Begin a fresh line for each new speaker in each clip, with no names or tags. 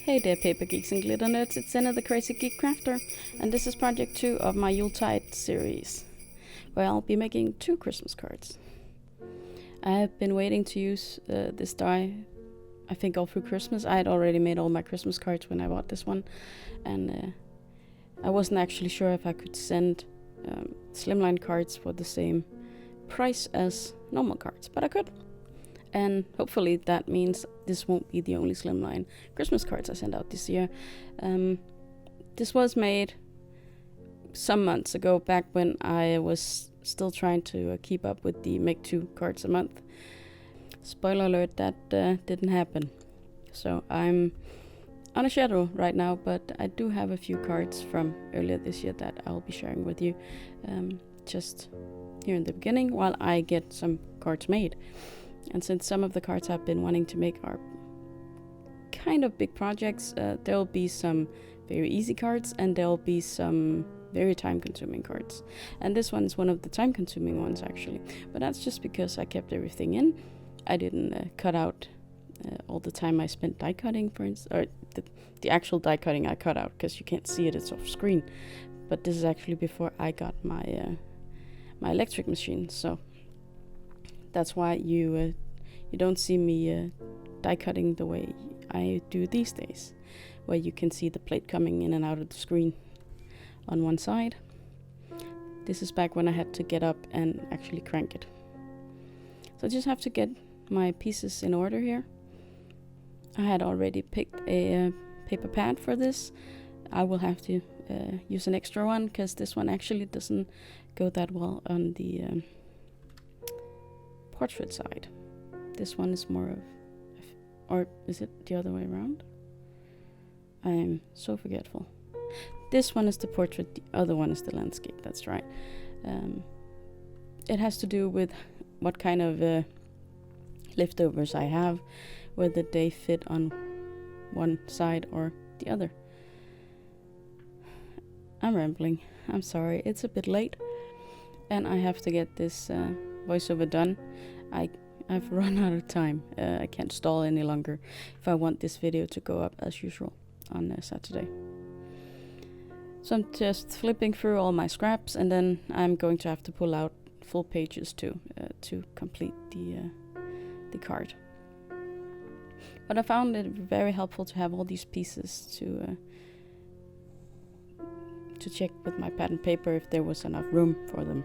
Hey there paper geeks and glitter nerds, it's another crazy geek crafter, and this is project 2 of my Yuletide series, where I'll be making 2 Christmas cards. I have been waiting to use this die, I think all through Christmas. I had already made all my Christmas cards when I bought this one, and I wasn't actually sure if I could send Slimline cards for the same price as normal cards, but I could. And hopefully that means this won't be the only Slimline Christmas cards I send out this year. This was made some months ago, back when I was still trying to keep up with the make 2 cards a month. Spoiler alert, that didn't happen. So I'm on a schedule right now, but I do have a few cards from earlier this year that I'll be sharing with you just here in the beginning while I get some cards made. And since some of the cards I've been wanting to make are kind of big projects, there'll be some very easy cards and there'll be some very time-consuming cards. And this one is one of the time-consuming ones, actually. But that's just because I kept everything in. I didn't cut out all the time I spent die cutting, for instance, or the actual die cutting I cut out, because you can't see it, it's off screen. But this is actually before I got my my electric machine, so that's why you don't see me die cutting the way I do these days, where you can see the plate coming in and out of the screen on one side. This is back when I had to get up and actually crank it. So I just have to get my pieces in order here. I had already picked a paper pad for this. I will have to use an extra one, because this one actually doesn't go that well on the portrait side. This one is more of, or is it the other way around? I am so forgetful. This one is the portrait, the other one is the landscape, that's right. It has to do with what kind of leftovers I have, whether they fit on one side or the other. I'm rambling, I'm sorry, it's a bit late, and I have to get this voiceover done. I've run out of time. I can't stall any longer if I want this video to go up as usual on Saturday. So I'm just flipping through all my scraps, and then I'm going to have to pull out full pages too to complete the card. But I found it very helpful to have all these pieces to check with my pad and paper if there was enough room for them.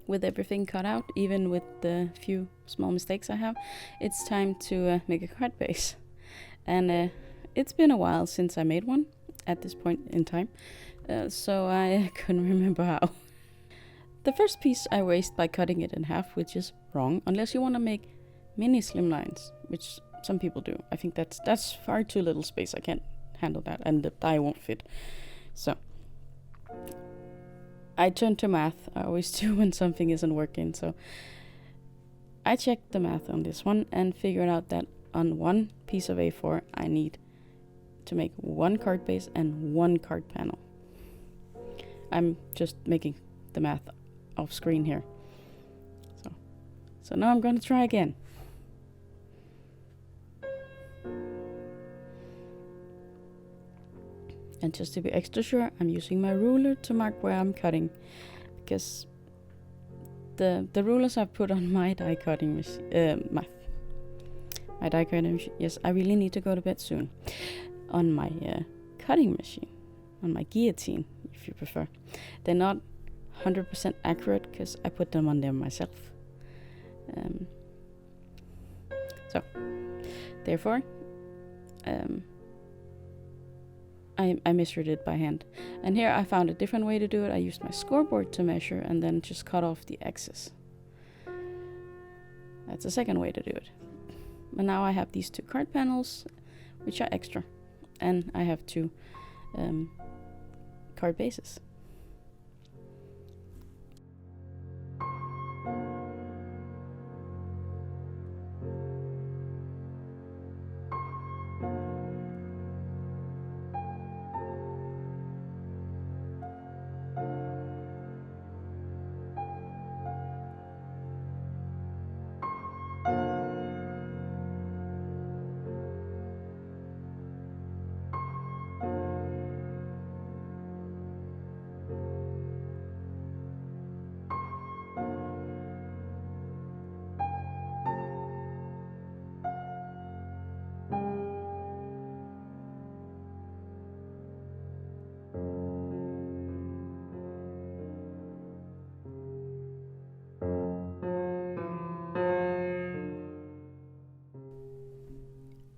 with everything cut out, even with the few small mistakes I have, it's time to make a card base. And it's been a while since I made one at this point in time, so I couldn't remember how. The first piece I waste by cutting it in half, which is wrong, unless you want to make mini slimlines, which some people do. I think that's far too little space. I can't handle that, and the die won't fit. So I turn to math. I always do when something isn't working. So I checked the math on this one and figured out that on one piece of A4 I need to make one card base and one card panel. I'm just making the math off screen here. So now I'm going to try again. And just to be extra sure, I'm using my ruler to mark where I'm cutting, because the rulers I've put on my die cutting machine, my die cutting machine. Yes, I really need to go to bed soon. On my cutting machine, on my guillotine, if you prefer, they're not 100% accurate because I put them on there myself. So, therefore, I measured it by hand. And here I found a different way to do it. I used my scoreboard to measure and then just cut off the excess. That's the second way to do it. And now I have these two card panels, which are extra. And I have two card bases.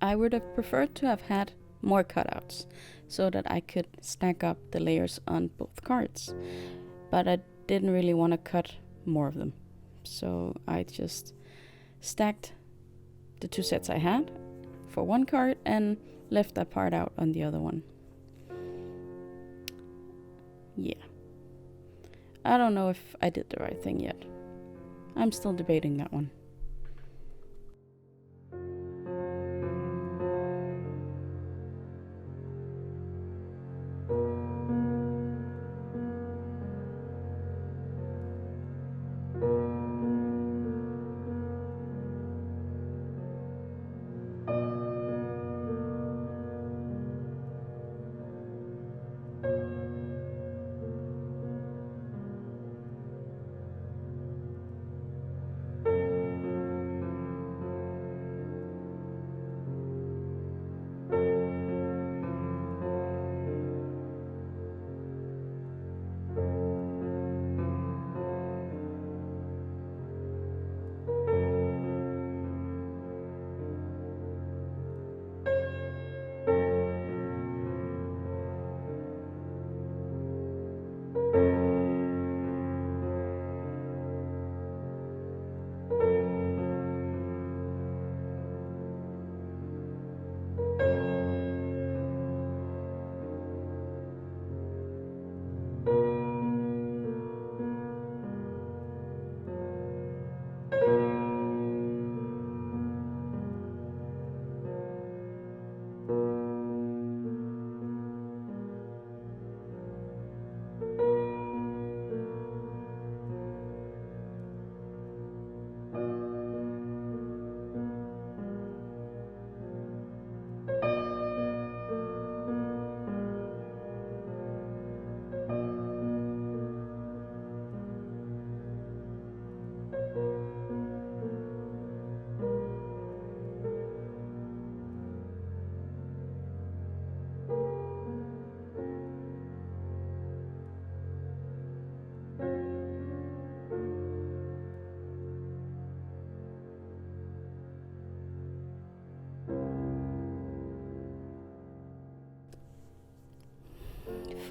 I would have preferred to have had more cutouts so that I could stack up the layers on both cards, but I didn't really want to cut more of them, so I just stacked the two sets I had for one card and left that part out on the other one. Yeah, I don't know if I did the right thing yet. I'm still debating that one.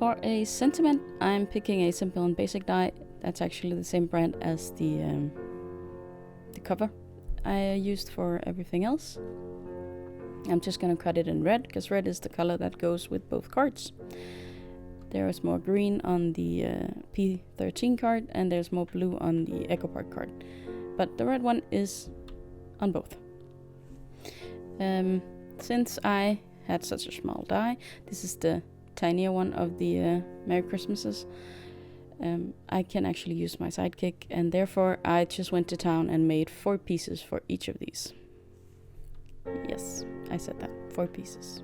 For a sentiment, I'm picking a simple and basic die. That's actually the same brand as the cover I used for everything else. I'm just gonna cut it in red, because red is the color that goes with both cards. There is more green on the P13 card, and there's more blue on the Echo Park card. But the red one is on both. Since I had such a small die, this is the tinier one of the Merry Christmases, I can actually use my sidekick, and therefore I just went to town and made 4 pieces for each of these. Yes, I said that, 4 pieces.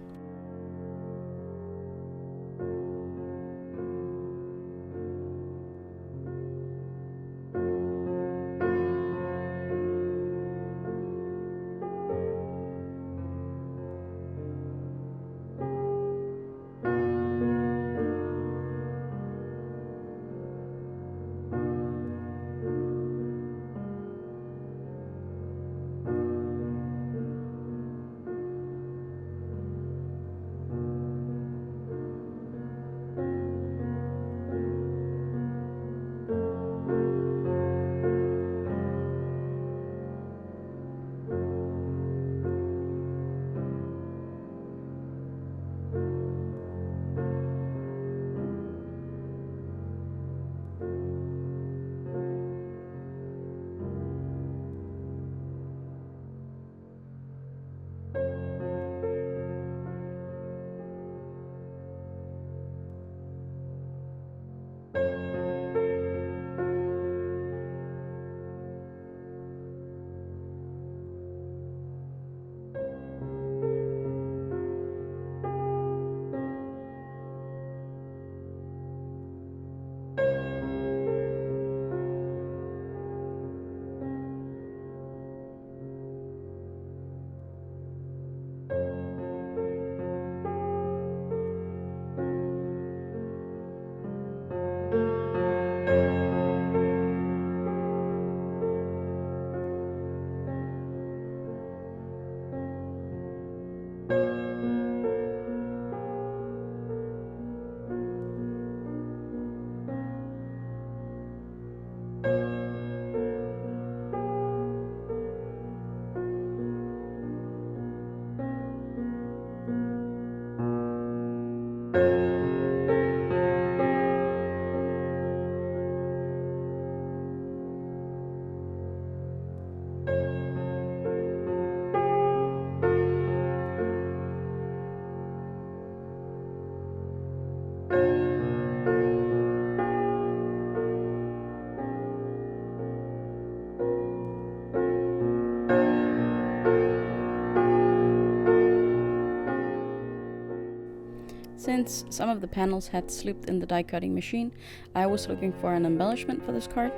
Since some of the panels had slipped in the die cutting machine, I was looking for an embellishment for this card,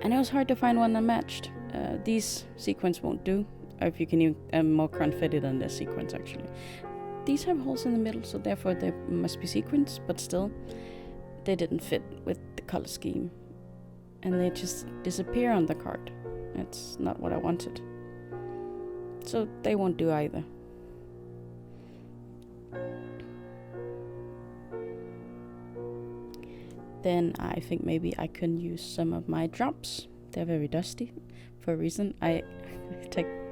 and it was hard to find one that matched. These sequins won't do, or if you can even more confitted than their sequins actually. These have holes in the middle, so therefore they must be sequins, but still, they didn't fit with the color scheme. And they just disappear on the card. That's not what I wanted. So they won't do either. Then I think maybe I can use some of my drops. They're very dusty for a reason.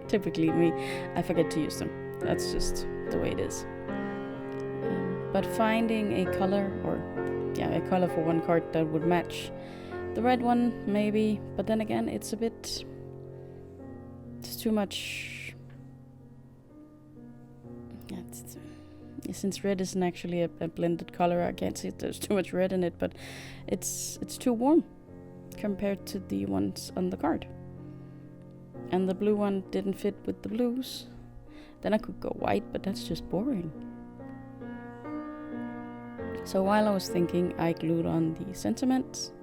Typically I forget to use them. That's just the way it is. But finding a color, a color for one card that would match the red one, maybe. But then again, it's too much. Since red isn't actually a blended color, I can't say there's too much red in it, but it's too warm compared to the ones on the card. And the blue one didn't fit with the blues. Then I could go white, but that's just boring. So while I was thinking, I glued on the sentiments.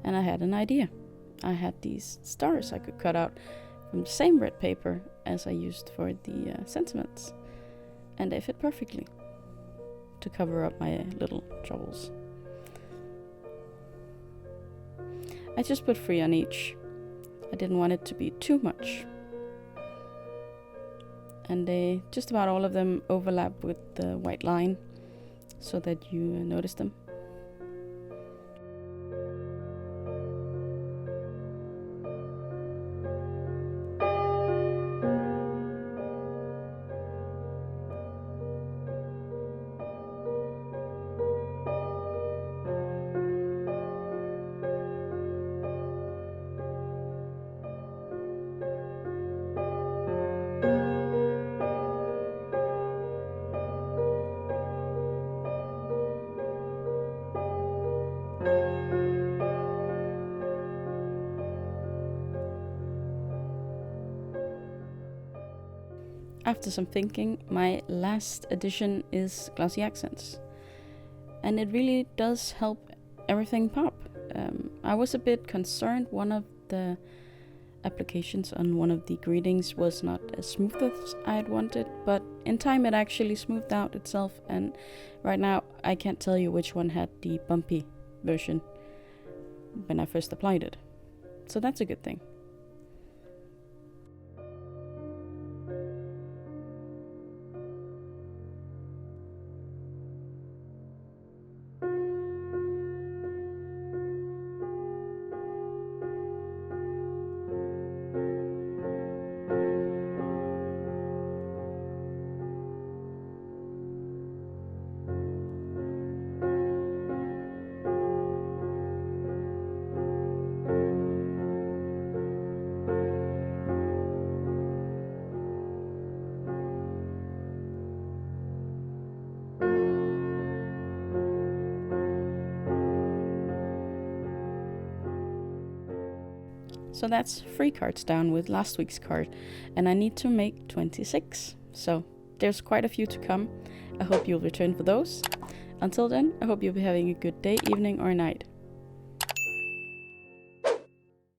And I had an idea. I had these stars I could cut out from the same red paper as I used for the sentiments, and they fit perfectly to cover up my little troubles. I just put 3 on each. I didn't want it to be too much. and they just about all of them overlap with the white line so that you notice them. After some thinking, my last addition is glossy accents, and it really does help everything pop. I was a bit concerned one of the applications on one of the greetings was not as smooth as I had wanted, but in time it actually smoothed out itself, and right now I can't tell you which one had the bumpy version when I first applied it, so that's a good thing. So that's 3 cards down with last week's card, and I need to make 26. So there's quite a few to come. I hope you'll return for those. Until then, I hope you'll be having a good day, evening or night.